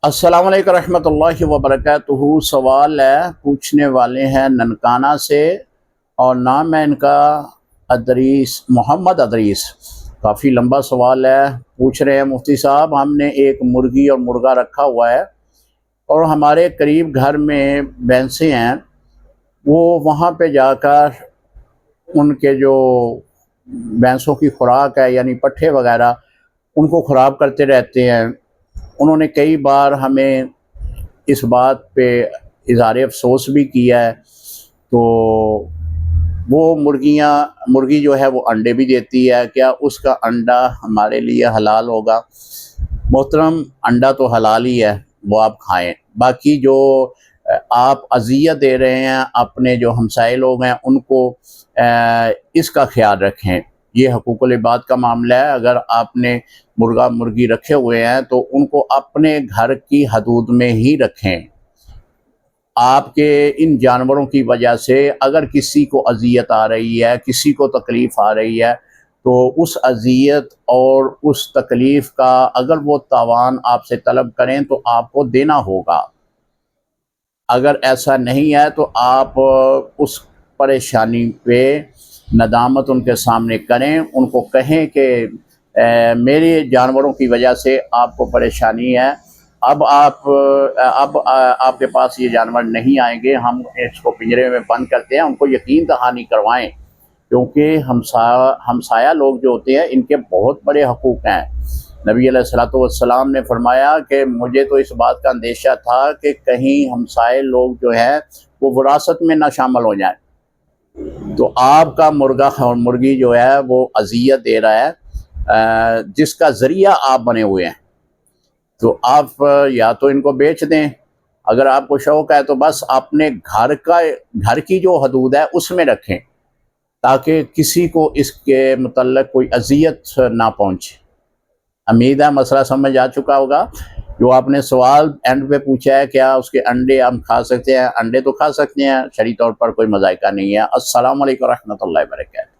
السلام علیکم رحمۃ اللہ وبرکاتہ۔ سوال ہے، پوچھنے والے ہیں ننکانہ سے، اور نام ہے ان کا ادریس، محمد ادریس۔ کافی لمبا سوال ہے۔ پوچھ رہے ہیں مفتی صاحب، ہم نے ایک مرغی اور مرغا رکھا ہوا ہے، اور ہمارے قریب گھر میں بھینسیں ہیں، وہ وہاں پہ جا کر ان کے جو بھینسوں کی خوراک ہے یعنی پٹھے وغیرہ ان کو خراب کرتے رہتے ہیں۔ انہوں نے کئی بار ہمیں اس بات پہ اظہار افسوس بھی کیا ہے۔ تو وہ مرغی جو ہے وہ انڈے بھی دیتی ہے، کیا اس کا انڈا ہمارے لیے حلال ہوگا؟ محترم، انڈا تو حلال ہی ہے، وہ آپ کھائیں۔ باقی جو آپ اذیت دے رہے ہیں اپنے جو ہمسائے لوگ ہیں ان کو، اس کا خیال رکھیں۔ یہ حقوق العباد کا معاملہ ہے۔ اگر آپ نے مرغا مرغی رکھے ہوئے ہیں تو ان کو اپنے گھر کی حدود میں ہی رکھیں۔ آپ کے ان جانوروں کی وجہ سے اگر کسی کو اذیت آ رہی ہے، کسی کو تکلیف آ رہی ہے، تو اس اذیت اور اس تکلیف کا اگر وہ تاوان آپ سے طلب کریں تو آپ کو دینا ہوگا۔ اگر ایسا نہیں ہے تو آپ اس پریشانی پہ ندامت ان کے سامنے کریں، ان کو کہیں کہ میرے جانوروں کی وجہ سے آپ کو پریشانی ہے، اب آپ کے پاس یہ جانور نہیں آئیں گے، ہم اس کو پنجرے میں بند کرتے ہیں۔ ان کو یقین دہانی کروائیں، کیونکہ ہمسایہ لوگ جو ہوتے ہیں ان کے بہت بڑے حقوق ہیں۔ نبی علیہ الصلوۃ والسلام نے فرمایا کہ مجھے تو اس بات کا اندیشہ تھا کہ کہیں ہمسائے لوگ جو ہیں وہ وراثت میں نہ شامل ہو جائیں۔ تو آپ کا مرغا اور مرغی جو ہے وہ اذیت دے رہا ہے، جس کا ذریعہ آپ بنے ہوئے ہیں۔ تو آپ یا تو ان کو بیچ دیں، اگر آپ کو شوق ہے تو بس اپنے گھر کی جو حدود ہے اس میں رکھیں، تاکہ کسی کو اس کے متعلق کوئی اذیت نہ پہنچے۔ امید ہے مسئلہ سمجھ آ چکا ہوگا۔ جو آپ نے سوال اینڈ پہ پوچھا ہے کیا اس کے انڈے ہم کھا سکتے ہیں، انڈے تو کھا سکتے ہیں، شرعی طور پر کوئی مذائقہ نہیں ہے۔ السلام علیکم ورحمۃ اللہ وبرکاتہ۔